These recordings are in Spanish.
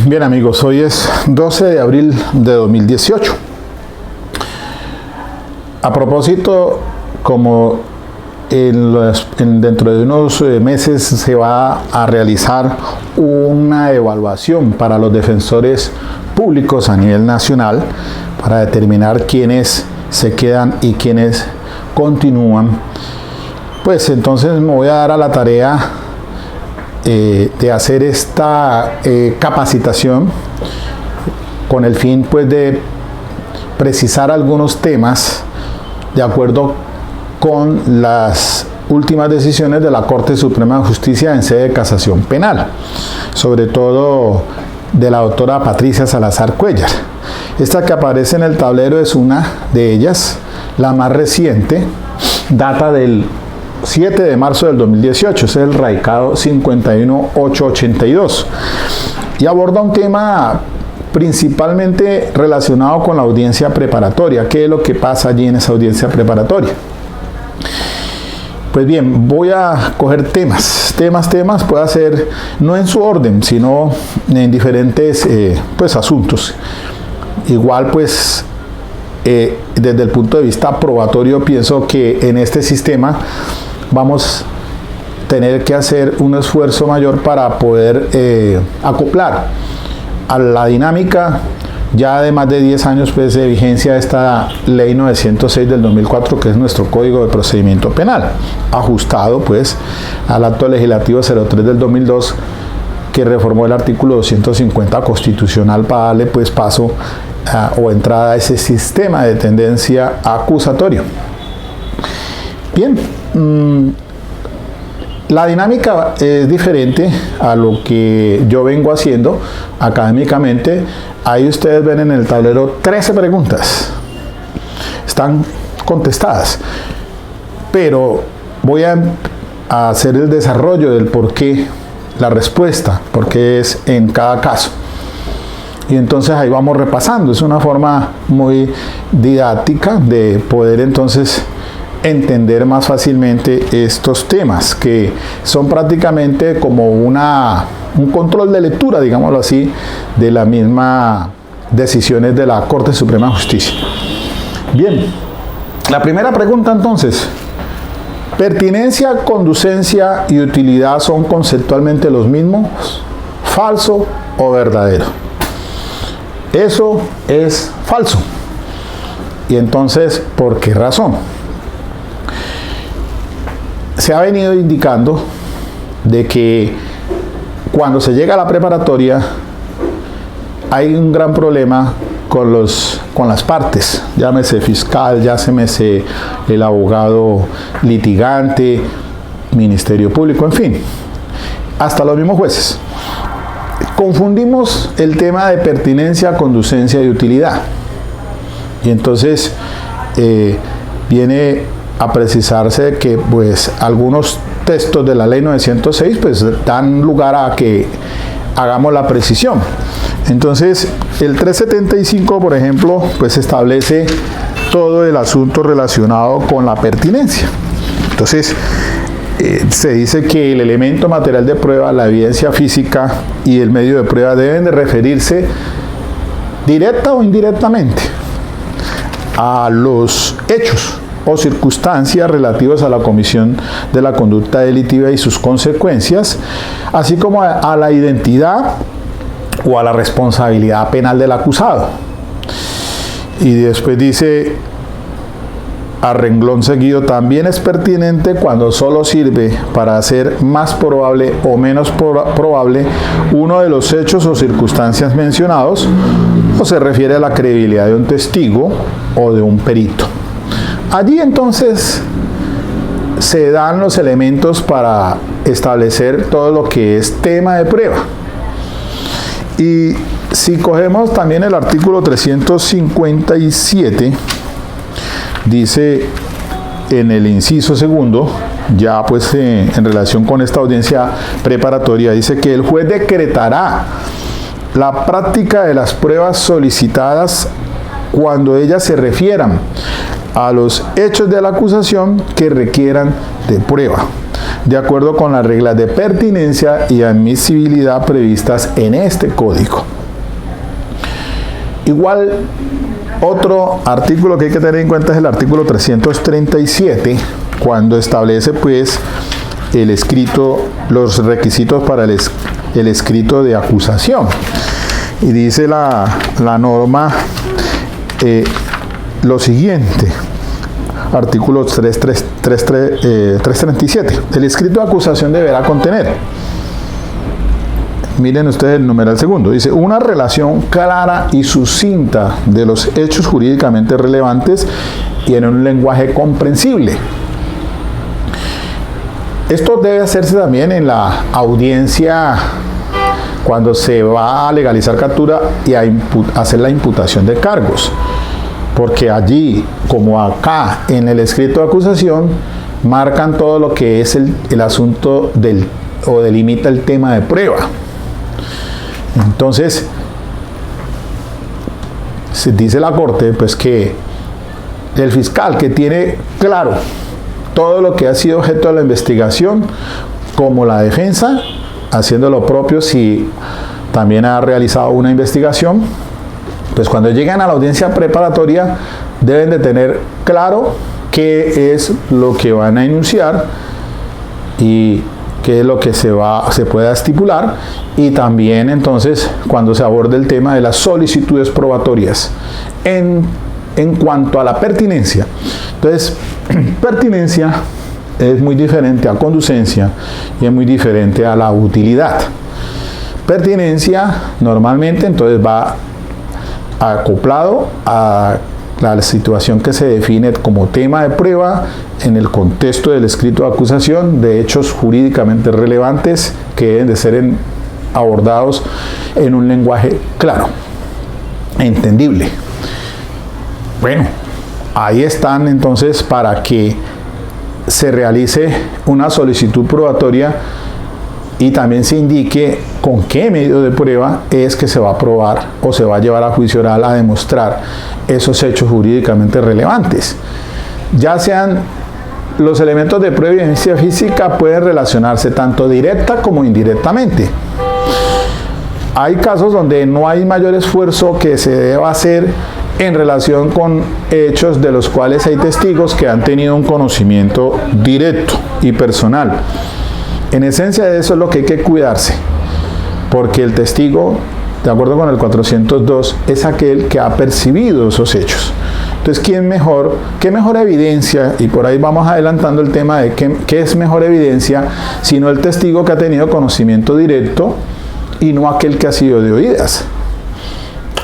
Bien amigos, hoy es 12 de abril de 2018. A propósito, como dentro de unos meses se va a realizar una evaluación para los defensores públicos a nivel nacional para determinar quiénes se quedan y quiénes continúan, pues entonces me voy a dar a la tarea de hacer esta capacitación con el fin pues de precisar algunos temas de acuerdo con las últimas decisiones de la Corte Suprema de Justicia en sede de casación penal, sobre todo de la doctora Patricia Salazar Cuéllar. Esta que aparece en el tablero es una de ellas, la más reciente, data del 7 de marzo del 2018, es el radicado 51882 y aborda un tema principalmente relacionado con la audiencia preparatoria. ¿Qué es lo que pasa allí en esa audiencia preparatoria? Pues bien, voy a coger temas, puede ser no en su orden, sino en diferentes asuntos. Igual pues desde el punto de vista probatorio pienso que en este sistema vamos a tener que hacer un esfuerzo mayor para poder acoplar a la dinámica ya de más de 10 años pues, de vigencia de esta ley 906 del 2004, que es nuestro Código de Procedimiento Penal, ajustado pues al acto legislativo 03 del 2002, que reformó el artículo 250 constitucional para darle pues paso o entrada a ese sistema de tendencia acusatorio. Bien, la dinámica es diferente a lo que yo vengo haciendo académicamente. Ahí ustedes ven en el tablero 13 preguntas. Están contestadas. Pero voy a hacer el desarrollo del por qué, la respuesta, por qué es en cada caso. Y entonces ahí vamos repasando. Es una forma muy didáctica de poder entonces entender más fácilmente estos temas, que son prácticamente como un control de lectura, digámoslo así, de las mismas decisiones de la Corte Suprema de Justicia. Bien, la primera pregunta entonces: ¿pertinencia, conducencia y utilidad son conceptualmente los mismos? ¿Falso o verdadero? Eso es falso. Y entonces, ¿por qué razón? Se ha venido indicando de que cuando se llega a la preparatoria hay un gran problema con las partes, llámese fiscal, llámese el abogado litigante, Ministerio Público, en fin, hasta los mismos jueces. Confundimos el tema de pertinencia, conducencia y utilidad. Y entonces viene a precisarse que pues algunos textos de la ley 906 pues dan lugar a que hagamos la precisión. Entonces el 375, por ejemplo, pues establece todo el asunto relacionado con la pertinencia. Entonces se dice que el elemento material de prueba, la evidencia física y el medio de prueba deben de referirse directa o indirectamente a los hechos o circunstancias relativas a la comisión de la conducta delictiva y sus consecuencias, así como a la identidad o a la responsabilidad penal del acusado. Y después dice, a renglón seguido, también es pertinente cuando solo sirve para hacer más probable o menos probable uno de los hechos o circunstancias mencionados, o se refiere a la credibilidad de un testigo o de un perito. Allí entonces se dan los elementos para establecer todo lo que es tema de prueba. Y si cogemos también el artículo 357, dice en el inciso segundo, ya pues en relación con esta audiencia preparatoria, dice que el juez decretará la práctica de las pruebas solicitadas cuando ellas se refieran a los hechos de la acusación que requieran de prueba. de acuerdo con las reglas de pertinencia y admisibilidad previstas en este código. Igual, otro artículo que hay que tener en cuenta es el artículo 337, cuando establece pues el escrito, los requisitos para el escrito de acusación. Y dice la norma lo siguiente, artículo 337, el escrito de acusación deberá contener, miren ustedes el numeral segundo, dice una relación clara y sucinta de los hechos jurídicamente relevantes y en un lenguaje comprensible. Esto debe hacerse también en la audiencia cuando se va a legalizar captura y a hacer la imputación de cargos, porque allí, como acá en el escrito de acusación, marcan todo lo que es el asunto o delimita el tema de prueba. Entonces, se dice la Corte pues que el fiscal que tiene claro todo lo que ha sido objeto de la investigación, como la defensa, haciendo lo propio si también ha realizado una investigación, pues cuando llegan a la audiencia preparatoria deben de tener claro qué es lo que van a enunciar y qué es lo que se pueda estipular, y también entonces cuando se aborde el tema de las solicitudes probatorias en cuanto a la pertinencia. Entonces, pertinencia es muy diferente a conducencia y es muy diferente a la utilidad. Pertinencia normalmente entonces va acoplado a la situación que se define como tema de prueba en el contexto del escrito de acusación de hechos jurídicamente relevantes que deben de ser abordados en un lenguaje claro, entendible. Bueno, ahí están entonces para que se realice una solicitud probatoria y también se indique con qué medio de prueba es que se va a probar o se va a llevar a juicio oral a demostrar esos hechos jurídicamente relevantes. Ya sean los elementos de prueba y evidencia física pueden relacionarse tanto directa como indirectamente. Hay casos donde no hay mayor esfuerzo que se deba hacer en relación con hechos de los cuales hay testigos que han tenido un conocimiento directo y personal. En esencia de eso es lo que hay que cuidarse, porque el testigo, de acuerdo con el 402, es aquel que ha percibido esos hechos. Entonces, ¿qué mejor evidencia? Y por ahí vamos adelantando el tema de qué es mejor evidencia, sino el testigo que ha tenido conocimiento directo y no aquel que ha sido de oídas.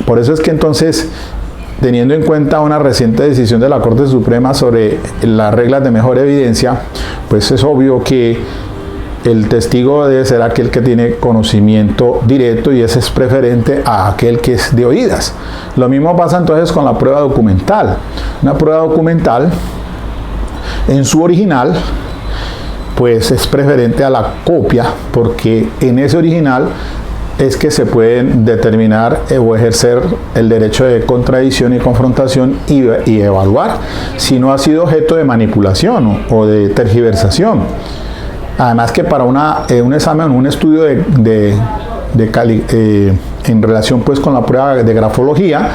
Por eso es que entonces, teniendo en cuenta una reciente decisión de la Corte Suprema sobre las reglas de mejor evidencia, pues es obvio que el testigo debe ser aquel que tiene conocimiento directo y ese es preferente a aquel que es de oídas. Lo mismo pasa entonces con la prueba documental. Una prueba documental en su original pues es preferente a la copia, porque en ese original es que se pueden determinar o ejercer el derecho de contradicción y confrontación y evaluar si no ha sido objeto de manipulación o de tergiversación. Además que para un examen, un estudio en relación pues con la prueba de grafología,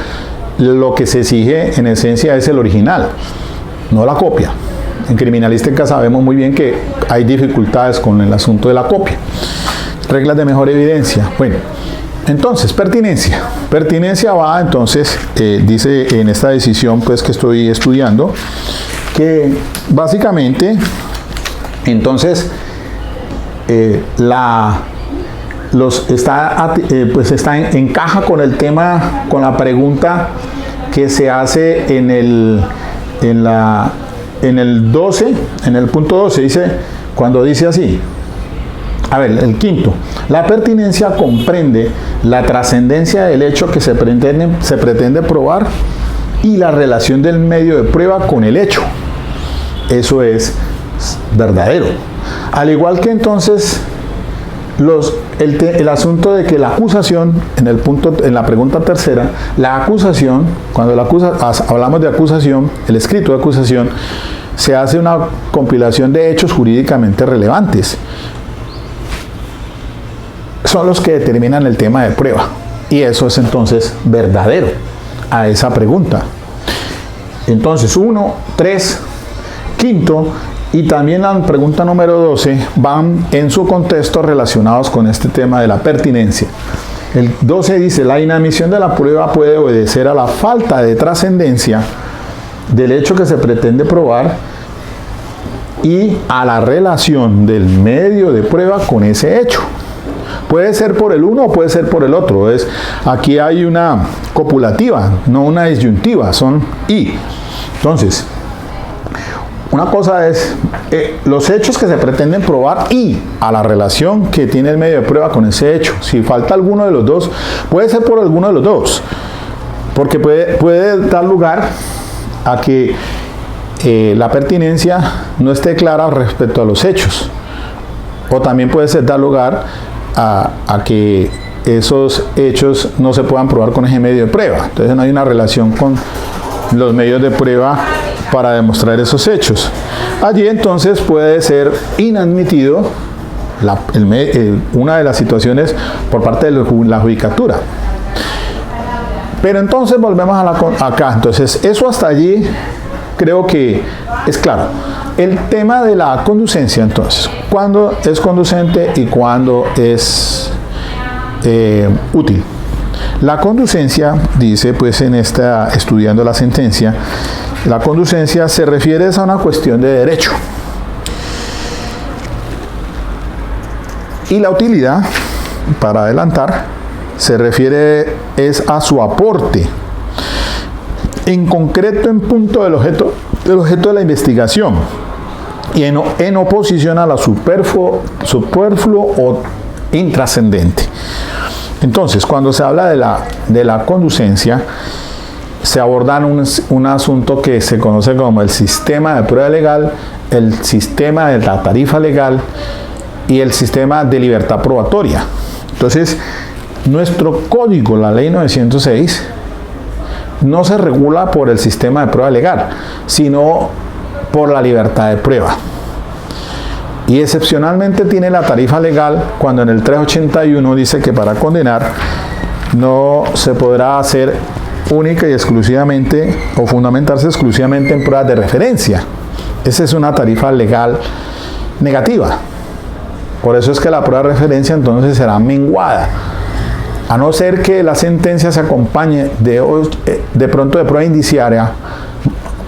lo que se exige en esencia es el original, no la copia. En criminalística sabemos muy bien que hay dificultades con el asunto de la copia. Reglas de mejor evidencia. Bueno, entonces, pertinencia. Pertinencia va, entonces, dice en esta decisión pues que estoy estudiando, que básicamente, entonces, encaja con el tema, con la pregunta que se hace en el 12, en el punto 12, cuando dice así. A ver, el quinto. La pertinencia comprende la trascendencia del hecho que se pretende probar y la relación del medio de prueba con el hecho. Eso es verdadero. Al igual que entonces el asunto de que la acusación, en la pregunta tercera, la acusación, cuando hablamos de acusación, el escrito de acusación, se hace una compilación de hechos jurídicamente relevantes. Son los que determinan el tema de prueba. Y eso es entonces verdadero a esa pregunta. Entonces, 1, 3, quinto, y también la pregunta número 12 van en su contexto relacionados con este tema de la pertinencia. El 12 dice, la inadmisión de la prueba puede obedecer a la falta de trascendencia del hecho que se pretende probar y a la relación del medio de prueba con ese hecho. Puede ser por el uno o puede ser por el otro. Aquí hay una copulativa, no una disyuntiva, son y. Entonces, una cosa es los hechos que se pretenden probar y a la relación que tiene el medio de prueba con ese hecho. Si falta alguno de los dos, puede ser por alguno de los dos, porque puede dar lugar a que la pertinencia no esté clara respecto a los hechos, o también puede dar lugar a que esos hechos no se puedan probar con ese medio de prueba. Entonces no hay una relación con los medios de prueba para demostrar esos hechos. Allí entonces puede ser inadmitido una de las situaciones por parte de la judicatura. Pero entonces volvemos acá. Entonces eso hasta allí creo que es claro. El tema de la conducencia, entonces, ¿cuándo es conducente y cuándo es útil? La conducencia, dice pues estudiando la sentencia, la conducencia se refiere a una cuestión de derecho. Y la utilidad, para adelantar, se refiere a su aporte, en concreto en punto del objeto de la investigación, y en oposición a la superfluo o intrascendente. Entonces, cuando se habla de la conducencia, se aborda un asunto que se conoce como el sistema de prueba legal, el sistema de la tarifa legal y el sistema de libertad probatoria. Entonces, nuestro código, la ley 906, no se regula por el sistema de prueba legal, sino por la libertad de prueba. Y excepcionalmente tiene la tarifa legal cuando en el 381 dice que para condenar no se podrá hacer única y exclusivamente o fundamentarse exclusivamente en pruebas de referencia. Esa es una tarifa legal negativa. Por eso es que la prueba de referencia entonces será menguada, a no ser que la sentencia se acompañe de pronto de prueba indiciaria,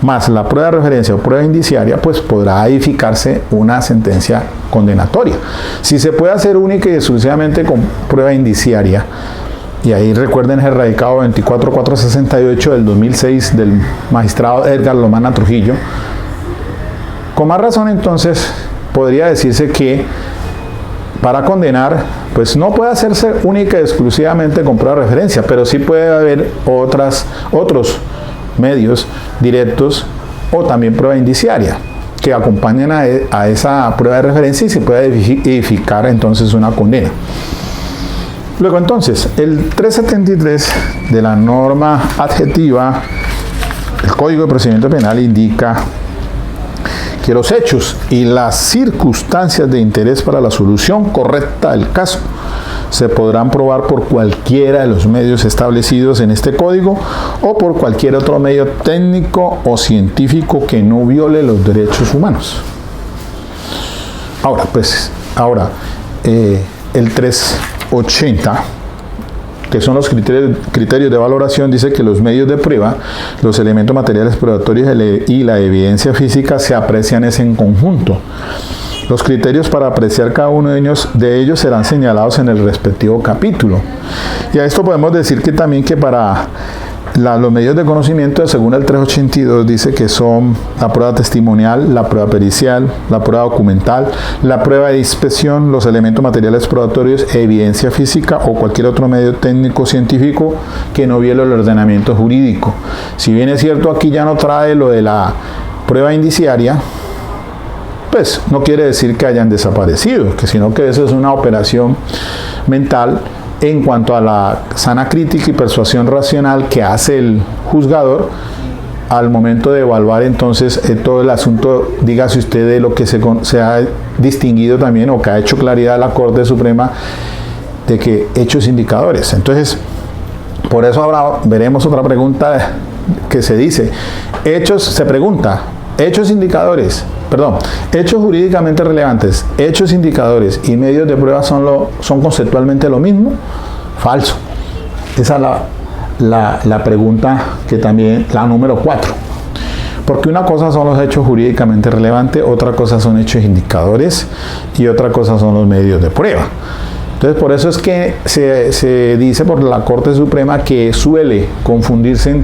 más la prueba de referencia o prueba indiciaria, pues podrá edificarse una sentencia condenatoria. Si se puede hacer única y exclusivamente con prueba indiciaria, y ahí recuerden el radicado 24468 del 2006 del magistrado Edgar Lomana Trujillo, con más razón entonces podría decirse que para condenar, pues no puede hacerse única y exclusivamente con prueba de referencia, pero sí puede haber otros medios directos o también prueba indiciaria que acompañen a esa prueba de referencia y se puede edificar entonces una condena. Luego entonces, el 373 de la norma adjetiva, el Código de Procedimiento Penal indica que los hechos y las circunstancias de interés para la solución correcta del caso se podrán probar por cualquiera de los medios establecidos en este código o por cualquier otro medio técnico o científico que no viole los derechos humanos. El 380, que son los criterios de valoración, dice que los medios de prueba, los elementos materiales probatorios y la evidencia física se aprecian en conjunto. Los criterios para apreciar cada uno de ellos serán señalados en el respectivo capítulo. Y a esto podemos decir que también que para los medios de conocimiento, según el 382, dice que son la prueba testimonial, la prueba pericial, la prueba documental, la prueba de inspección, los elementos materiales probatorios, evidencia física o cualquier otro medio técnico científico que no viole el ordenamiento jurídico. Si bien es cierto, aquí ya no trae lo de la prueba indiciaria, pues no quiere decir que hayan desaparecido, sino que eso es una operación mental en cuanto a la sana crítica y persuasión racional que hace el juzgador al momento de evaluar entonces todo el asunto, dígase usted, de lo que se ha distinguido también o que ha hecho claridad la Corte Suprema, de que hechos indicadores. Entonces, por eso ahora veremos otra pregunta que se dice, se pregunta, hechos indicadores, perdón, hechos jurídicamente relevantes, hechos indicadores y medios de prueba son conceptualmente lo mismo. Falso. Esa es la pregunta que también, la número 4. Porque una cosa son los hechos jurídicamente relevantes, otra cosa son hechos indicadores y otra cosa son los medios de prueba. Entonces, por eso es que se dice por la Corte Suprema que suele confundirse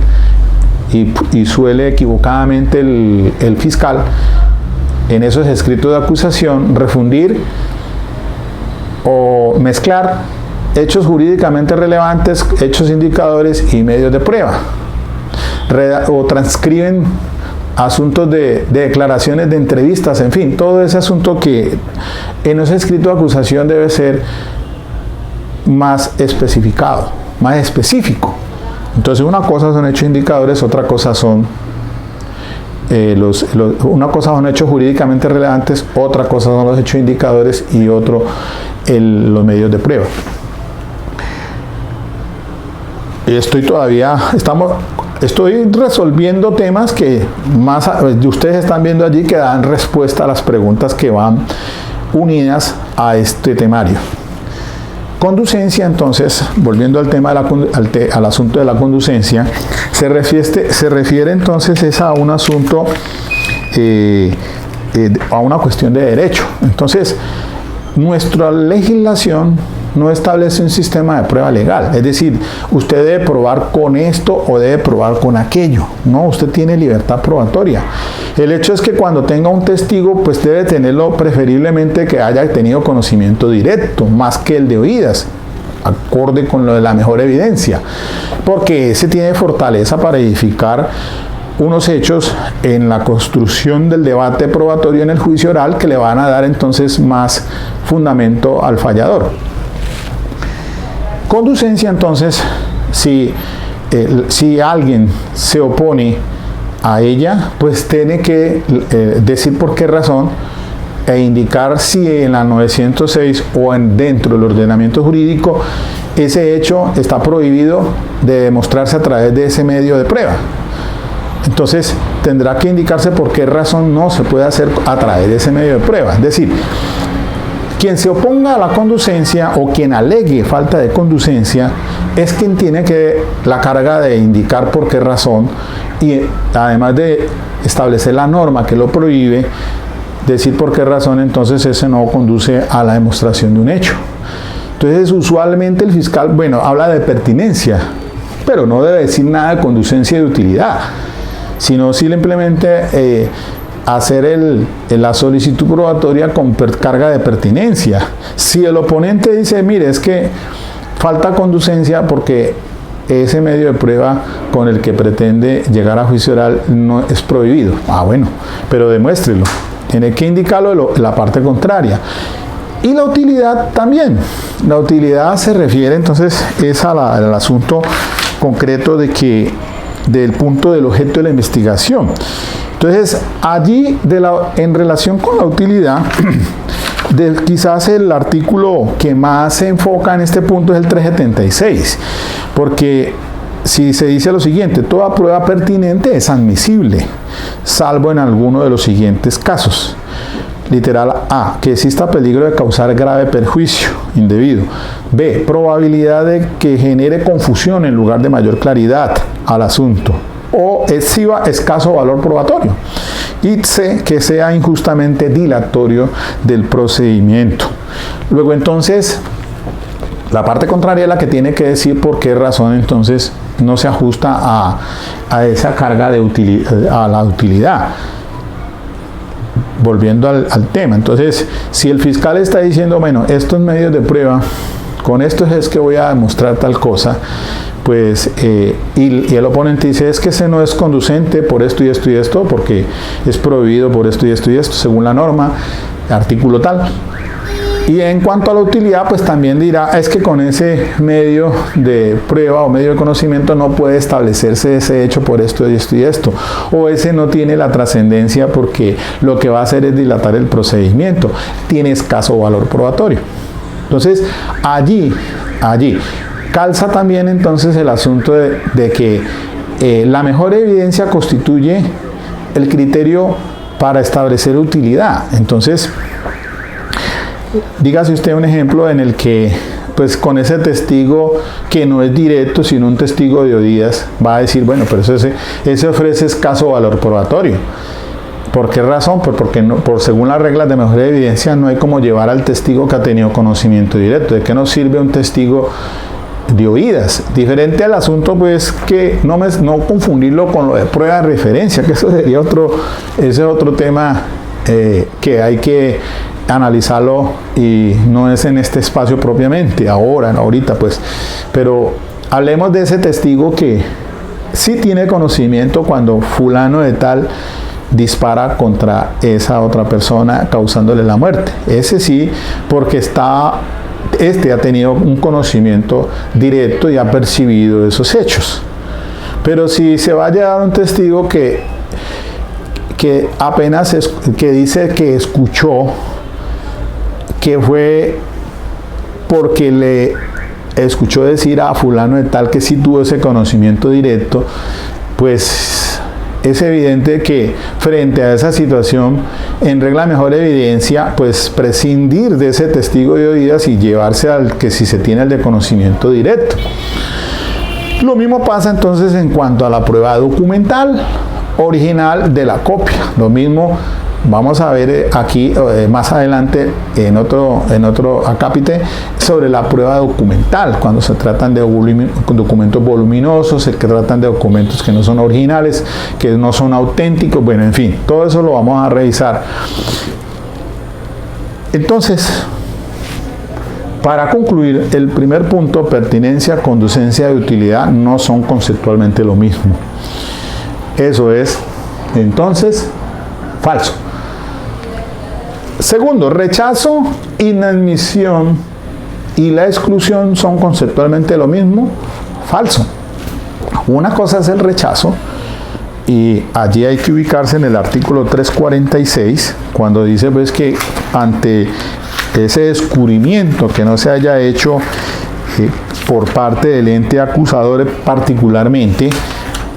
y suele equivocadamente el fiscal en esos escritos de acusación refundir o mezclar hechos jurídicamente relevantes, hechos indicadores y medios de prueba. O transcriben asuntos de declaraciones de entrevistas, en fin, todo ese asunto que en ese escrito de acusación debe ser más especificado, más específico. Entonces, una cosa son hechos indicadores, otra cosa son una cosa son hechos jurídicamente relevantes, otra cosa son los hechos indicadores y otro los medios de prueba. Estoy resolviendo temas que ustedes están viendo allí, que dan respuesta a las preguntas que van unidas a este temario. Conducencia, entonces, volviendo al tema al asunto de la conducencia, se refiere entonces a un asunto, a una cuestión de derecho. Entonces, nuestra legislación no establece un sistema de prueba legal, es decir, usted debe probar con esto o debe probar con aquello. No, usted tiene libertad probatoria. El hecho es que cuando tenga un testigo, pues debe tenerlo preferiblemente que haya tenido conocimiento directo, más que el de oídas, acorde con lo de la mejor evidencia, porque ese tiene fortaleza para edificar unos hechos en la construcción del debate probatorio en el juicio oral que le van a dar entonces más fundamento al fallador. Conducencia, entonces, si alguien se opone a ella, pues tiene que decir por qué razón e indicar si en la 906 o dentro del ordenamiento jurídico ese hecho está prohibido de demostrarse a través de ese medio de prueba. Entonces tendrá que indicarse por qué razón no se puede hacer a través de ese medio de prueba. Es decir, quien se oponga a la conducencia o quien alegue falta de conducencia es quien tiene la carga de indicar por qué razón y además de establecer la norma que lo prohíbe, decir por qué razón entonces ese no conduce a la demostración de un hecho. Entonces usualmente el fiscal, habla de pertinencia, pero no debe decir nada de conducencia y de utilidad, sino simplemente hacer la solicitud probatoria con carga de pertinencia. Si el oponente dice, mire, es que falta conducencia porque ese medio de prueba con el que pretende llegar a juicio oral no es prohibido. Bueno, pero demuéstrelo. Tiene que indicarlo la parte contraria. Y la utilidad también. La utilidad se refiere entonces al asunto concreto del punto del objeto de la investigación. Entonces, allí, en relación con la utilidad, quizás el artículo que más se enfoca en este punto es el 376, porque si se dice lo siguiente, toda prueba pertinente es admisible, salvo en alguno de los siguientes casos. Literal A, que exista peligro de causar grave perjuicio indebido. B, probabilidad de que genere confusión en lugar de mayor claridad al asunto. O exhiba escaso valor probatorio. Y C, que sea injustamente dilatorio del procedimiento. Luego entonces, la parte contraria es la que tiene que decir por qué razón entonces no se ajusta a esa carga a la utilidad. Volviendo al tema, entonces, si el fiscal está diciendo, estos medios de prueba, con estos es que voy a demostrar tal cosa, pues, y el oponente dice, es que ese no es conducente por esto y esto y esto, porque es prohibido por esto y esto y esto, según la norma, artículo tal. Y en cuanto a la utilidad, pues también dirá, es que con ese medio de prueba o medio de conocimiento no puede establecerse ese hecho por esto y esto y esto. O ese no tiene la trascendencia porque lo que va a hacer es dilatar el procedimiento. Tiene escaso valor probatorio. Entonces, allí calza también entonces el asunto de que la mejor evidencia constituye el criterio para establecer utilidad. Entonces, dígase usted un ejemplo en el que, pues con ese testigo que no es directo, sino un testigo de oídas, va a decir, bueno, pero ese ofrece escaso valor probatorio. ¿Por qué razón? Pues porque según las reglas de mejor evidencia no hay como llevar al testigo que ha tenido conocimiento directo. ¿De qué nos sirve un testigo de oídas? Diferente al asunto, pues, que no confundirlo con lo de prueba de referencia, que eso sería ese otro tema que hay que analizarlo y no es en este espacio propiamente, ahorita pues, pero hablemos de ese testigo que sí tiene conocimiento cuando fulano de tal dispara contra esa otra persona causándole la muerte. Ese sí, porque ha tenido un conocimiento directo y ha percibido esos hechos. Pero si se va a llevar un testigo que apenas que dice que escuchó, que fue porque le escuchó decir a fulano de tal que sí tuvo ese conocimiento directo, pues es evidente que frente a esa situación, en regla de mejor evidencia, pues prescindir de ese testigo de oídas y llevarse al que si se tiene el de conocimiento directo. Lo mismo pasa entonces en cuanto a la prueba documental original de la copia. Lo mismo vamos a ver aquí más adelante en otro acápite sobre la prueba documental, cuando se tratan de documentos voluminosos, se tratan de documentos que no son originales, que no son auténticos, bueno, en fin, todo eso lo vamos a revisar. Entonces, para concluir, el primer punto, pertinencia, conducencia y utilidad, no son conceptualmente lo mismo. Eso es, entonces, falso. Segundo, rechazo, inadmisión y la exclusión son conceptualmente lo mismo. Falso. Una cosa es el rechazo y allí hay que ubicarse en el artículo 346 cuando dice pues que ante ese descubrimiento que no se haya hecho por parte del ente acusador particularmente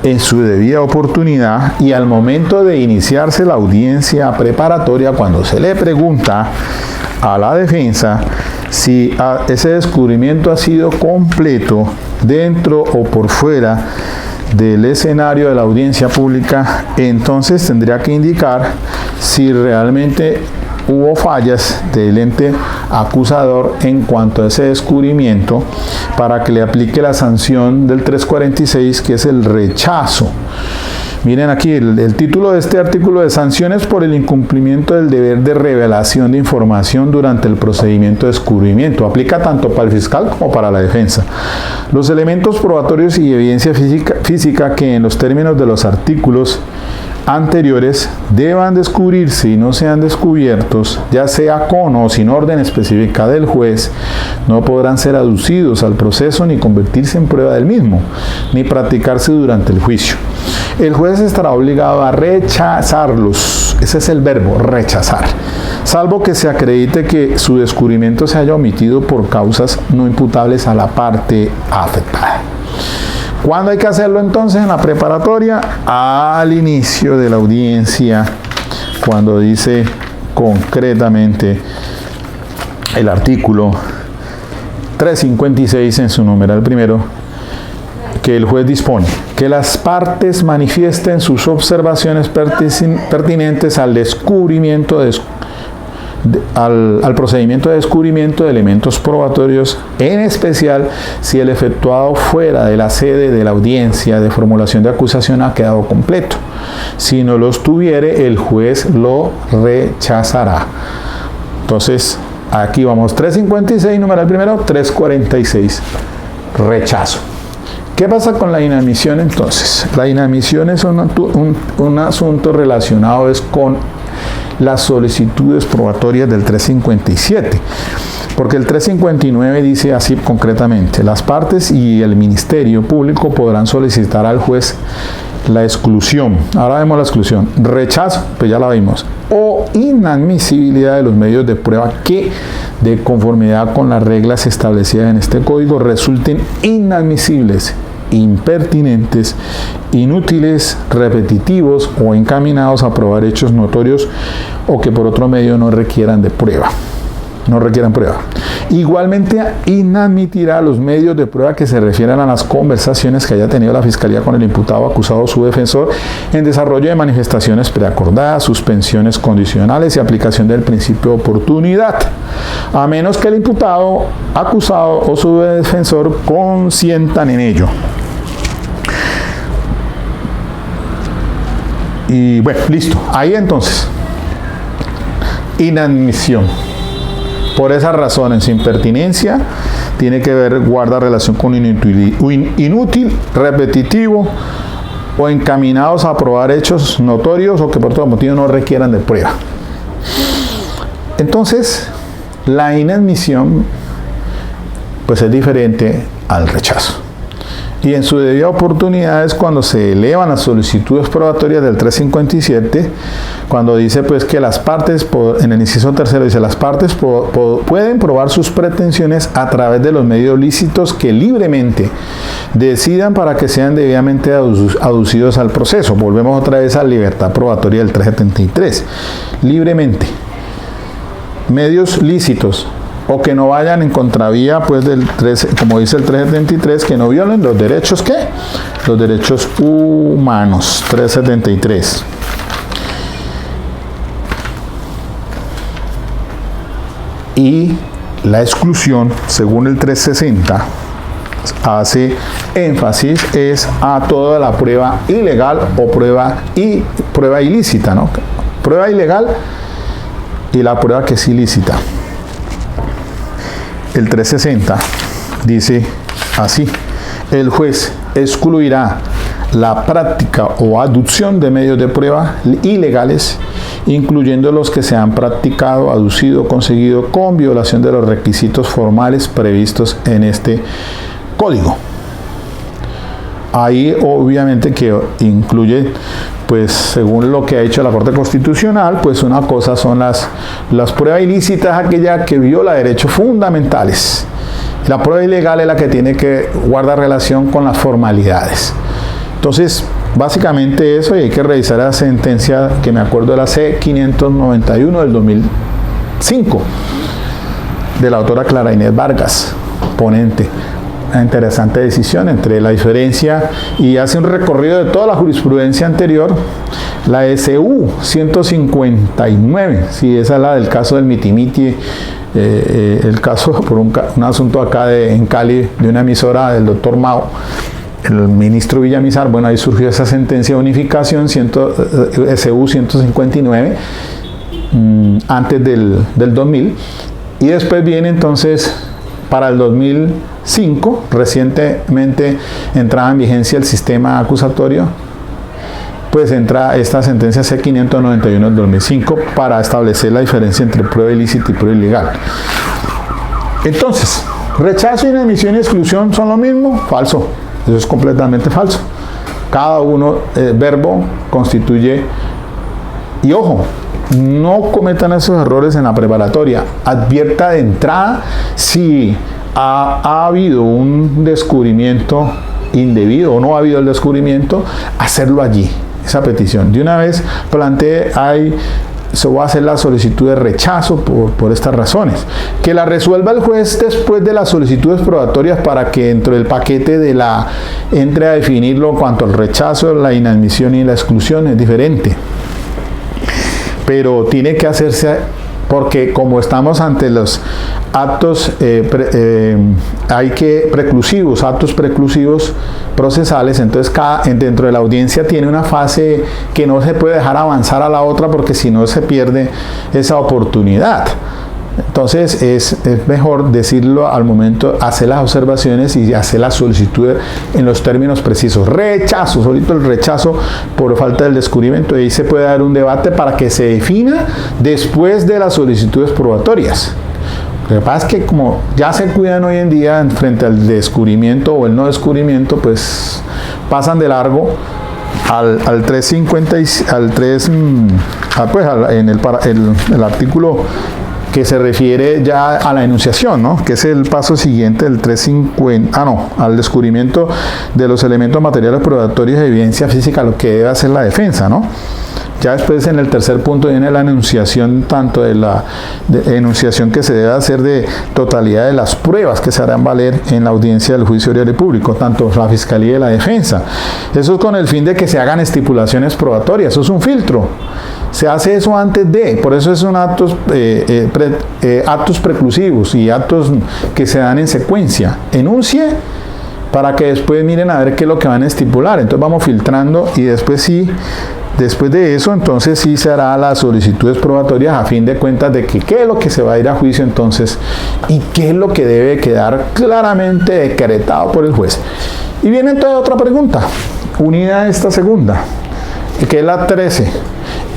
en su debida oportunidad y al momento de iniciarse la audiencia preparatoria, cuando se le pregunta a la defensa si ese descubrimiento ha sido completo dentro o por fuera del escenario de la audiencia pública, entonces tendría que indicar si realmente hubo fallas del ente acusador en cuanto a ese descubrimiento para que le aplique la sanción del 346, que es el rechazo. Miren aquí el título de este artículo de sanciones por el incumplimiento del deber de revelación de información durante el procedimiento de descubrimiento. Aplica tanto para el fiscal como para la defensa. Los elementos probatorios y evidencia física que en los términos de los artículos anteriores deban descubrirse y no sean descubiertos, ya sea con o sin orden específica del juez, no podrán ser aducidos al proceso ni convertirse en prueba del mismo, ni practicarse durante el juicio. El juez estará obligado a rechazarlos, ese es el verbo, rechazar, salvo que se acredite que su descubrimiento se haya omitido por causas no imputables a la parte afectada. ¿Cuándo hay que hacerlo entonces? En la preparatoria, al inicio de la audiencia, cuando dice concretamente el artículo 356 en su numeral primero, que el juez dispone que las partes manifiesten sus observaciones pertinentes al descubrimiento al procedimiento de descubrimiento de elementos probatorios, en especial si el efectuado fuera de la sede de la audiencia de formulación de acusación ha quedado completo. Si no los tuviere, el juez lo rechazará. Entonces, aquí vamos, 356, numeral primero, 346, rechazo. ¿Qué pasa con la inadmisión entonces? La inadmisión es un asunto relacionado con las solicitudes probatorias del 357. Porque el 359 dice así concretamente: las partes y el Ministerio Público podrán solicitar al juez la exclusión. Ahora vemos la exclusión. Rechazo, pues ya la vimos. O inadmisibilidad de los medios de prueba que, de conformidad con las reglas establecidas en este código, resulten inadmisibles, impertinentes, inútiles, repetitivos o encaminados a probar hechos notorios o que por otro medio no requieran prueba. Igualmente inadmitirá los medios de prueba que se refieran a las conversaciones que haya tenido la Fiscalía con el imputado, acusado o su defensor en desarrollo de manifestaciones preacordadas, suspensiones condicionales y aplicación del principio de oportunidad, a menos que el imputado, acusado o su defensor consientan en ello. Y bueno, listo. Ahí entonces, inadmisión. Por esas razones, impertinencia tiene que ver, guarda relación con inútil, repetitivo o encaminados a probar hechos notorios o que por todo motivo no requieran de prueba. Entonces, la inadmisión pues es diferente al rechazo. Y en su debida oportunidad es cuando se elevan las solicitudes probatorias del 357, cuando dice pues que las partes, en el inciso tercero dice, las partes pueden probar sus pretensiones a través de los medios lícitos que libremente decidan para que sean debidamente aducidos al proceso. Volvemos otra vez a la libertad probatoria del 373. Libremente. Medios lícitos, o que no vayan en contravía pues del 13, como dice el 373, que no violen los derechos, ¿qué? Los derechos humanos. 373. Y la exclusión, según el 360, hace énfasis es a toda la prueba ilegal o prueba ilícita, ¿no? Prueba ilegal y la prueba que es ilícita. El 360 dice así: el juez excluirá la práctica o aducción de medios de prueba ilegales, incluyendo los que se han practicado, aducido o conseguido con violación de los requisitos formales previstos en este código. Ahí obviamente que incluye, pues según lo que ha hecho la Corte Constitucional, pues una cosa son las pruebas ilícitas, aquella que viola derechos fundamentales. La prueba ilegal es la que tiene que guardar relación con las formalidades. Entonces, básicamente eso, y hay que revisar la sentencia que me acuerdo de la C-591 del 2005, de la autora Clara Inés Vargas, ponente. Una interesante decisión entre la diferencia, y hace un recorrido de toda la jurisprudencia anterior. La SU 159, sí, esa es la del caso del Mitimiti, el caso por un asunto acá en Cali de una emisora del doctor Mao, el ministro Villamizar. Bueno, ahí surgió esa sentencia de unificación SU 159 antes del 2000, y después viene entonces para el 2005, recientemente entraba en vigencia el sistema acusatorio, pues entra esta sentencia C-591 del 2005 para establecer la diferencia entre prueba ilícita y prueba ilegal. Entonces, rechazo, inadmisión y exclusión son lo mismo. Falso. Eso es completamente falso. Cada uno, verbo constituye, y ojo, no cometan esos errores en la preparatoria. Advierta de entrada si ha habido un descubrimiento indebido o no ha habido el descubrimiento, hacerlo allí, esa petición. De una vez plantee, se va a hacer la solicitud de rechazo por estas razones. Que la resuelva el juez después de las solicitudes probatorias para que dentro del paquete entre a definirlo cuanto al rechazo, la inadmisión y la exclusión es diferente. Pero tiene que hacerse, porque como estamos ante los actos actos preclusivos procesales, entonces dentro de la audiencia tiene una fase que no se puede dejar avanzar a la otra, porque si no se pierde esa oportunidad. Entonces es mejor decirlo al momento, hacer las observaciones y hacer la solicitud en los términos precisos. Rechazo, solito el rechazo por falta del descubrimiento. Y ahí se puede dar un debate para que se defina después de las solicitudes probatorias. Lo que pasa es que como ya se cuidan hoy en día frente al descubrimiento o el no descubrimiento, pues pasan de largo al 350 al 3 pues en el artículo que se refiere ya a la enunciación, ¿no? Que es el paso siguiente del 350, al descubrimiento de los elementos materiales probatorios de evidencia física, lo que debe hacer la defensa, ¿no? Ya después en el tercer punto viene la enunciación, tanto de la enunciación que se debe hacer de totalidad de las pruebas que se harán valer en la audiencia del juicio oral y público, tanto la fiscalía y la defensa. Eso es con el fin de que se hagan estipulaciones probatorias, eso es un filtro. Se hace eso antes de, por eso son actos preclusivos y actos que se dan en secuencia. Enuncie para que después miren a ver qué es lo que van a estipular. Entonces vamos filtrando y después sí. Después de eso, entonces sí se hará las solicitudes probatorias a fin de cuentas de que qué es lo que se va a ir a juicio entonces y qué es lo que debe quedar claramente decretado por el juez. Y viene entonces otra pregunta, unida a esta segunda, que es la 13.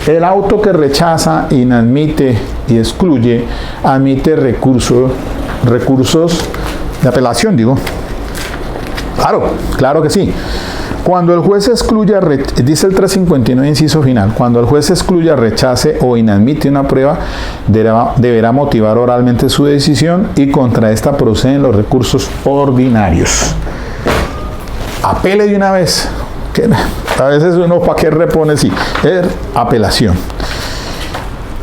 El auto que rechaza, inadmite y excluye, admite recursos de apelación, digo. Claro que sí. Cuando el juez excluya, dice el 359 inciso final, cuando el juez excluya, rechace o inadmite una prueba, deberá motivar oralmente su decisión y contra esta proceden los recursos ordinarios. Apele de una vez. Que a veces uno, ¿para qué repone? Sí, es apelación.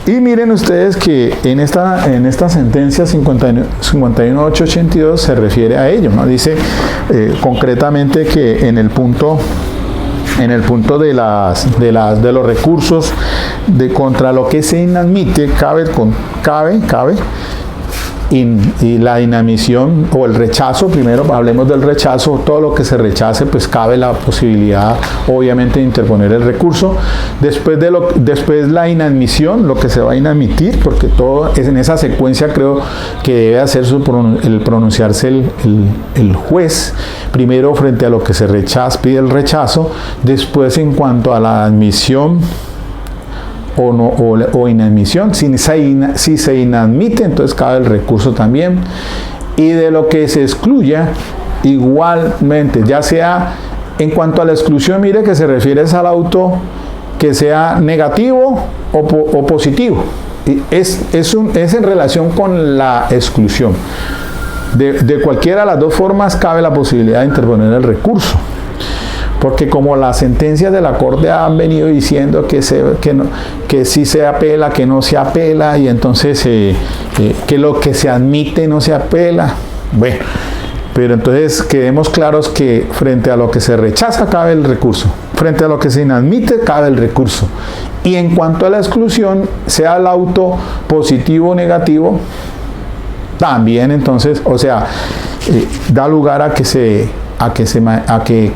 Y miren ustedes que en esta sentencia 51882 se refiere a ello, ¿no? Dice concretamente que en el punto de los recursos contra lo que se inadmite cabe y la inadmisión o el rechazo, primero hablemos del rechazo, todo lo que se rechace pues cabe la posibilidad obviamente de interponer el recurso. Después la inadmisión, lo que se va a inadmitir, porque todo es en esa secuencia, creo que debe hacer el pronunciarse el juez, primero frente a lo que se rechaza, pide el rechazo, después en cuanto a la admisión o inadmisión, si se inadmite, entonces cabe el recurso también, y de lo que se excluya, igualmente, ya sea en cuanto a la exclusión, mire que se refiere al auto que sea negativo o positivo, es en relación con la exclusión. De cualquiera de las dos formas cabe la posibilidad de interponer el recurso. Porque como las sentencias de la Corte han venido diciendo que sí se apela, que no se apela, y entonces que lo que se admite no se apela. Bueno, pero entonces quedemos claros que frente a lo que se rechaza cabe el recurso, frente a lo que se inadmite cabe el recurso. Y en cuanto a la exclusión, sea el auto positivo o negativo, también entonces, o sea, da lugar a que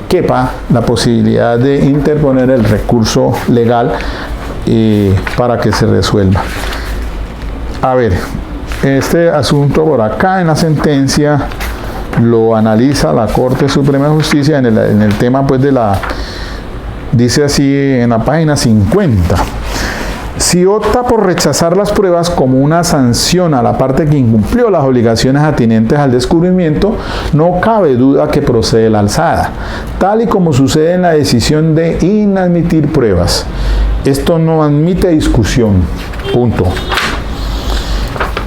quepa la posibilidad de interponer el recurso legal para que se resuelva. A ver, este asunto por acá en la sentencia lo analiza la Corte Suprema de Justicia en el tema pues dice así en la página 50. Si opta por rechazar las pruebas como una sanción a la parte que incumplió las obligaciones atinentes al descubrimiento, no cabe duda que procede la alzada, tal y como sucede en la decisión de inadmitir pruebas. Esto no admite discusión. Punto.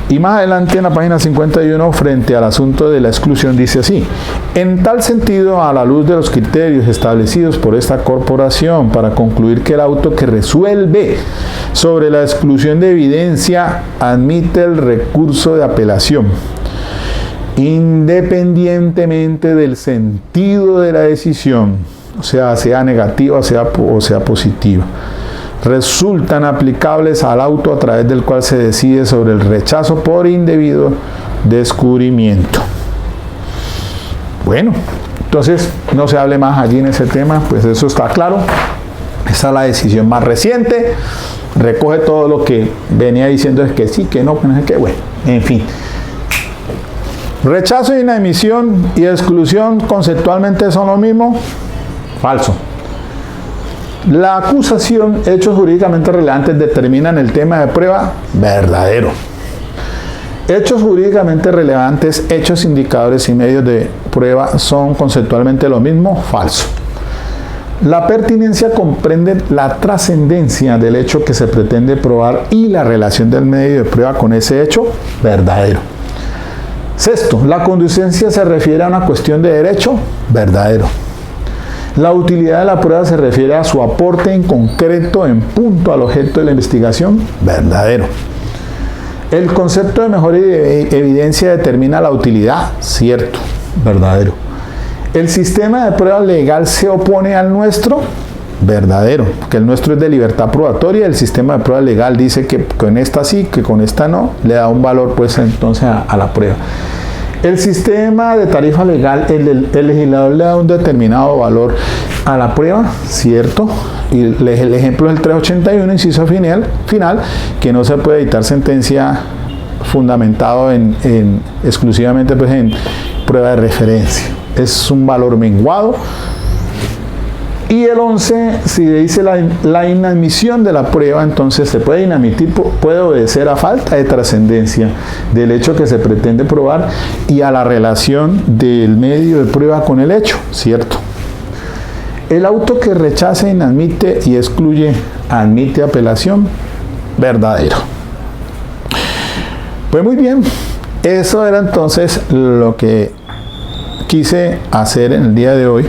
Y más adelante en la página 51, frente al asunto de la exclusión, dice así: en tal sentido, a la luz de los criterios establecidos por esta corporación para concluir que el auto que resuelve sobre la exclusión de evidencia admite el recurso de apelación, independientemente del sentido de la decisión, o sea negativa o sea positiva, resultan aplicables al auto a través del cual se decide sobre el rechazo por indebido descubrimiento. Bueno, entonces no se hable más allí en ese tema, pues eso está claro. Esa es la decisión más reciente. recoge todo lo que venía diciendo, es que sí, que no sé qué, bueno, en fin. Rechazo, inadmisión y exclusión conceptualmente son lo mismo. Falso. La acusación, hechos jurídicamente relevantes determinan el tema de prueba. Verdadero. Hechos jurídicamente relevantes, hechos, indicadores y medios de prueba son conceptualmente lo mismo. Falso. La pertinencia comprende la trascendencia del hecho que se pretende probar y la relación del medio de prueba con ese hecho. Verdadero. Sexto, la conducencia se refiere a una cuestión de derecho. Verdadero. La utilidad de la prueba se refiere a su aporte en concreto en punto al objeto de la investigación. Verdadero. El concepto de mejor evidencia determina la utilidad. Cierto. Verdadero. El sistema de prueba legal se opone al nuestro. Verdadero. Porque el nuestro es de libertad probatoria. El sistema de prueba legal dice que con esta sí, que con esta no. Le da un valor pues entonces a la prueba. El sistema de tarifa legal, el legislador le da un determinado valor a la prueba, cierto, y el ejemplo es el 381, inciso final, que no se puede dictar sentencia fundamentado exclusivamente pues, en prueba de referencia. Es un valor menguado. Y el 11, si dice la inadmisión de la prueba, entonces se puede inadmitir, puede obedecer a falta de trascendencia del hecho que se pretende probar y a la relación del medio de prueba con el hecho, ¿cierto? El auto que rechaza, inadmite y excluye, admite apelación. Verdadero. Pues muy bien, eso era entonces lo que quise hacer en el día de hoy.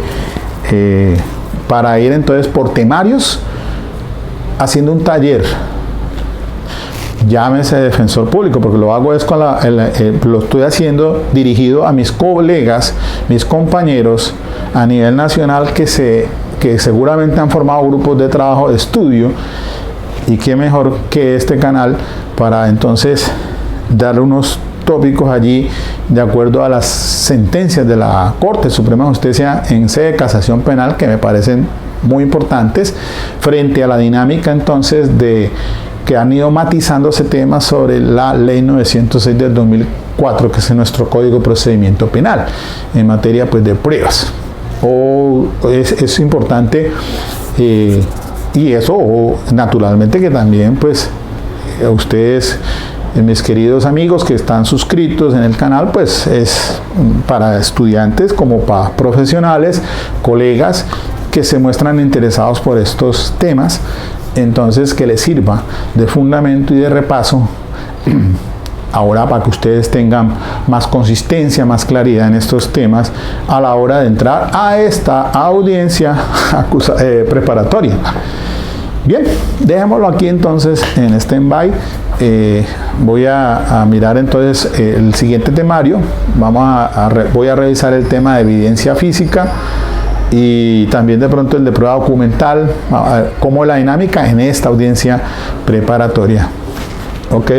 Para ir entonces por temarios, haciendo un taller, llámese defensor público, porque lo hago es con lo estoy haciendo dirigido a mis colegas, mis compañeros a nivel nacional que seguramente han formado grupos de trabajo de estudio, y qué mejor que este canal para entonces darle unos tópicos allí de acuerdo a las sentencias de la Corte Suprema de Justicia en sede de casación penal, que me parecen muy importantes frente a la dinámica entonces que han ido matizando ese tema sobre la ley 906 del 2004, que es nuestro Código de Procedimiento Penal en materia pues de pruebas. Es importante y eso naturalmente que también pues a ustedes, mis queridos amigos que están suscritos en el canal, pues es para estudiantes como para profesionales, colegas que se muestran interesados por estos temas, entonces que les sirva de fundamento y de repaso ahora para que ustedes tengan más consistencia, más claridad en estos temas a la hora de entrar a esta audiencia preparatoria. Bien, dejémoslo aquí entonces en stand-by. Voy a mirar entonces el siguiente temario. Voy a revisar el tema de evidencia física y también de pronto el de prueba documental, como la dinámica en esta audiencia preparatoria. Ok.